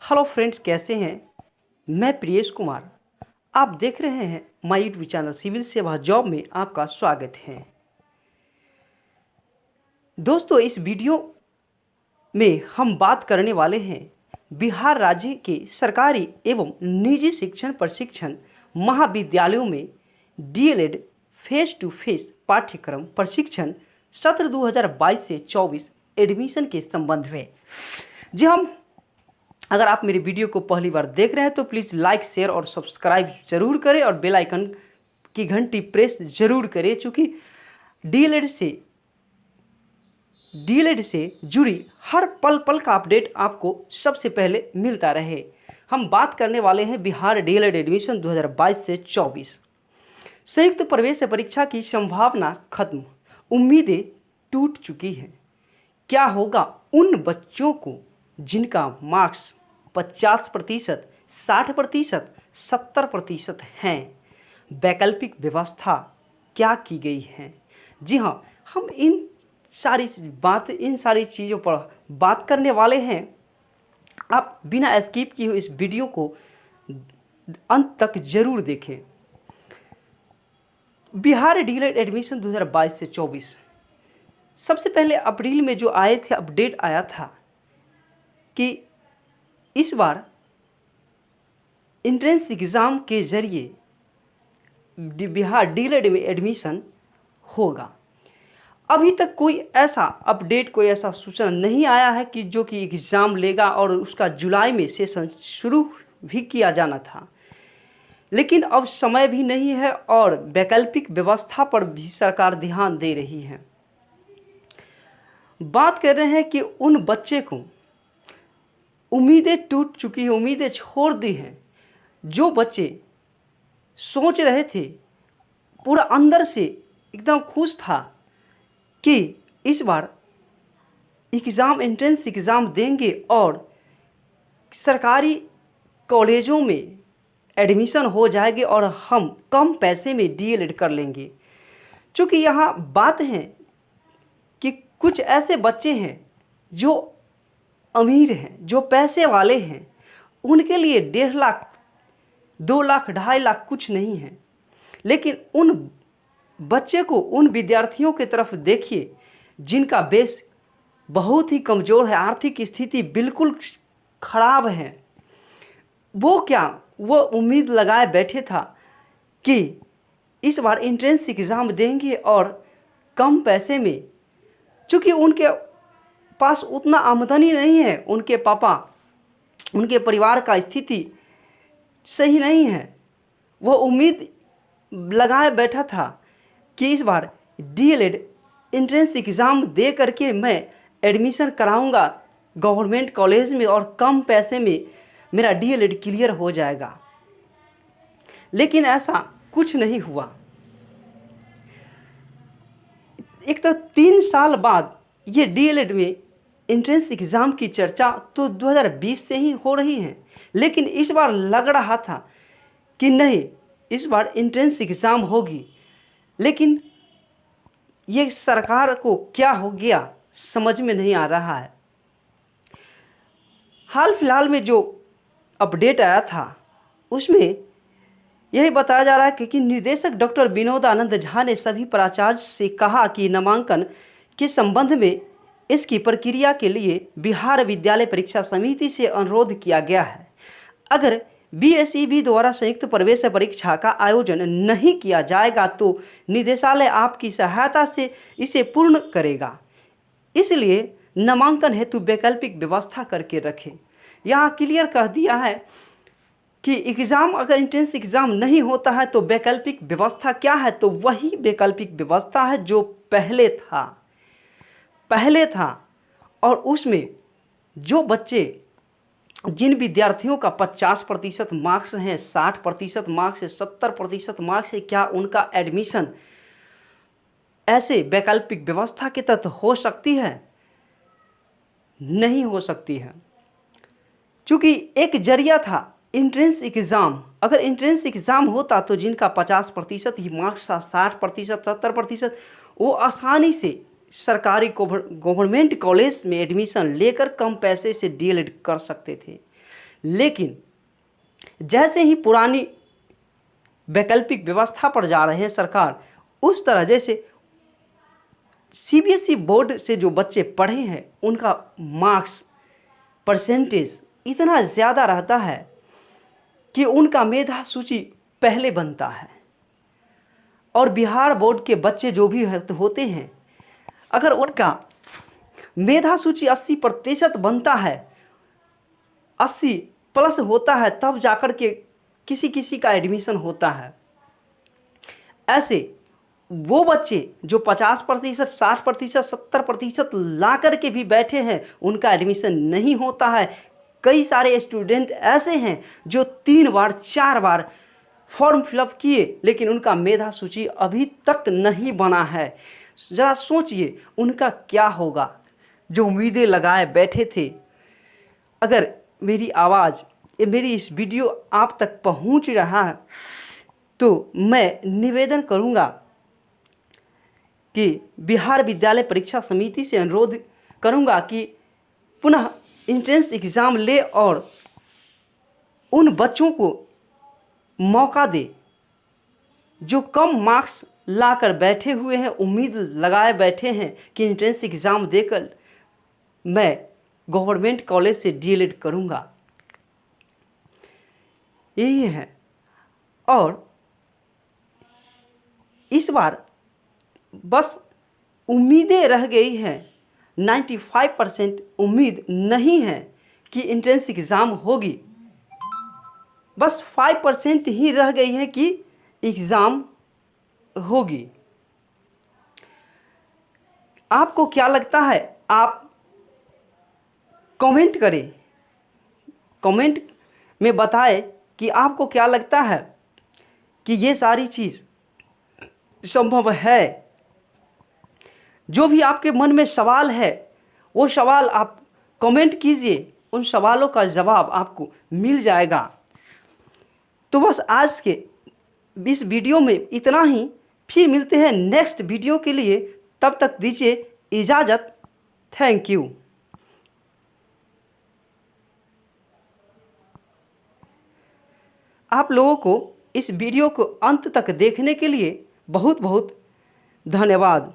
Hello friends, कैसे हैं। मैं प्रियेश कुमार। आप देख रहे हैं माय यूट्यूब चैनल सिविल सेवा जॉब में आपका स्वागत है। दोस्तों, इस वीडियो में हम बात करने वाले हैं बिहार राज्य के सरकारी एवं निजी शिक्षण प्रशिक्षण महाविद्यालयों में डीएलएड फेस टू फेस पाठ्यक्रम प्रशिक्षण सत्र 2022 से 24 एडमिशन के संबंध में। जी हम अगर आप मेरे वीडियो को पहली बार देख रहे हैं तो प्लीज़ लाइक, शेयर और सब्सक्राइब जरूर करें और बेल आइकन की घंटी प्रेस जरूर करें, चूँकि डीएलएड से जुड़ी हर पल पल का अपडेट आपको सबसे पहले मिलता रहे। हम बात करने वाले हैं बिहार डीएलएड एडमिशन 2022 से 24। संयुक्त प्रवेश परीक्षा की संभावना खत्म, उम्मीदें टूट चुकी हैं। क्या होगा उन बच्चों को जिनका मार्क्स 50%, 60%, 70% हैं। वैकल्पिक व्यवस्था क्या की गई है। जी हाँ, हम इन सारी चीज़ों पर बात करने वाले हैं। आप बिना स्किप किए हुए इस वीडियो को अंत तक जरूर देखें। बिहार डीएलएड एडमिशन 2022 से 24 सबसे पहले अप्रैल में जो आए थे, अपडेट आया था कि इस बार एंट्रेंस एग्ज़ाम के जरिए बिहार डीएलएड में एडमिशन होगा। अभी तक कोई ऐसा अपडेट, कोई ऐसा सूचना नहीं आया है कि जो कि एग्ज़ाम लेगा, और उसका जुलाई में सेशन शुरू भी किया जाना था। लेकिन अब समय भी नहीं है और वैकल्पिक व्यवस्था पर भी सरकार ध्यान दे रही है। बात कर रहे हैं कि उन बच्चे को उम्मीदें टूट चुकी हैं, उम्मीदें छोड़ दी हैं। जो बच्चे सोच रहे थे, पूरा अंदर से एकदम खुश था कि इस बार एंट्रेंस एग्ज़ाम देंगे और सरकारी कॉलेजों में एडमिशन हो जाएगी और हम कम पैसे में डीएलएड कर लेंगे। क्योंकि यहाँ बात है कि कुछ ऐसे बच्चे हैं जो अमीर हैं, जो पैसे वाले हैं, उनके लिए 1.5 लाख, 2 लाख, 2.5 लाख कुछ नहीं है। लेकिन उन बच्चे को, उन विद्यार्थियों की तरफ देखिए जिनका बेस बहुत ही कमज़ोर है, आर्थिक स्थिति बिल्कुल खराब है। वो उम्मीद लगाए बैठे था कि इस बार एंट्रेंस एग्ज़ाम देंगे और कम पैसे में, चूँकि उनके पास उतना आमदनी नहीं है, उनके पापा, उनके परिवार का स्थिति सही नहीं है। वो उम्मीद लगाए बैठा था कि इस बार डीएलएड एंट्रेंस एग्ज़ाम दे करके मैं एडमिशन कराऊंगा गवर्नमेंट कॉलेज में और कम पैसे में मेरा डीएलएड क्लियर हो जाएगा। लेकिन ऐसा कुछ नहीं हुआ। एक तो 3 साल बाद ये डीएलएड में एंट्रेंस एग्ज़ाम की चर्चा तो 2020 से ही हो रही है, लेकिन इस बार लग रहा था कि नहीं, इस बार एंट्रेंस एग्ज़ाम होगी। लेकिन ये सरकार को क्या हो गया समझ में नहीं आ रहा है। हाल फिलहाल में जो अपडेट आया था उसमें यही बताया जा रहा है कि निर्देशक डॉक्टर विनोद आनंद झा ने सभी प्राचार्य से कहा कि नामांकन के संबंध में इसकी प्रक्रिया के लिए बिहार विद्यालय परीक्षा समिति से अनुरोध किया गया है। अगर बीएसईबी द्वारा संयुक्त प्रवेश परीक्षा का आयोजन नहीं किया जाएगा तो निदेशालय आपकी सहायता से इसे पूर्ण करेगा। इसलिए नामांकन हेतु वैकल्पिक व्यवस्था करके रखें। यहाँ क्लियर कह दिया है कि एग्ज़ाम, अगर एंट्रेंस एग्ज़ाम नहीं होता है तो वैकल्पिक व्यवस्था क्या है, तो वही वैकल्पिक व्यवस्था है जो पहले था। और उसमें जो बच्चे, जिन विद्यार्थियों का 50% मार्क्स हैं, 60% मार्क्स है, 70% मार्क्स है, क्या उनका एडमिशन ऐसे वैकल्पिक व्यवस्था के तहत हो सकती है? नहीं हो सकती है, क्योंकि एक जरिया था एंट्रेंस एग्ज़ाम। अगर एंट्रेंस एग्ज़ाम होता तो जिनका 50% ही मार्क्स था, 60%, 70%, वो आसानी से सरकारी गवर्नमेंट कॉलेज में एडमिशन लेकर कम पैसे से डीएलएड कर सकते थे। लेकिन जैसे ही पुरानी वैकल्पिक व्यवस्था पर जा रहे हैं सरकार, उस तरह जैसे सीबीएसई बोर्ड से जो बच्चे पढ़े हैं उनका मार्क्स परसेंटेज इतना ज़्यादा रहता है कि उनका मेधा सूची पहले बनता है। और बिहार बोर्ड के बच्चे जो भी होते हैं, अगर उनका मेधा सूची 80% बनता है, 80+ होता है, तब जाकर के किसी किसी का एडमिशन होता है। ऐसे वो बच्चे जो 50%, 60%, 70% ला करके भी बैठे हैं, उनका एडमिशन नहीं होता है। कई सारे स्टूडेंट ऐसे हैं जो 3 बार 4 बार फॉर्म फिलअप किए, लेकिन उनका मेधा सूची अभी तक नहीं बना है। ज़रा सोचिए उनका क्या होगा जो उम्मीदें लगाए बैठे थे। अगर मेरी आवाज़, मेरी इस वीडियो आप तक पहुंच रहा है तो मैं निवेदन करूंगा कि बिहार विद्यालय परीक्षा समिति से अनुरोध करूंगा कि पुनः एंट्रेंस एग्ज़ाम ले और उन बच्चों को मौका दे जो कम मार्क्स लाकर बैठे हुए हैं, उम्मीद लगाए बैठे हैं कि एंट्रेंस एग्ज़ाम देकर मैं गवर्नमेंट कॉलेज से डीएलएड करूंगा। यही है। और इस बार बस उम्मीदें रह गई हैं, 95% उम्मीद नहीं है कि एंट्रेंस एग्ज़ाम होगी। बस 5% ही रह गई है कि एग्ज़ाम होगी। आपको क्या लगता है? आप कमेंट करें, कमेंट में बताएं कि आपको क्या लगता है कि ये सारी चीज़ संभव है। जो भी आपके मन में सवाल है वो सवाल आप कमेंट कीजिए, उन सवालों का जवाब आपको मिल जाएगा। तो बस आज के इस वीडियो में इतना ही। फिर मिलते हैं नेक्स्ट वीडियो के लिए, तब तक दीजिए इजाज़त। Thank you. आप लोगों को इस वीडियो को अंत तक देखने के लिए बहुत बहुत धन्यवाद।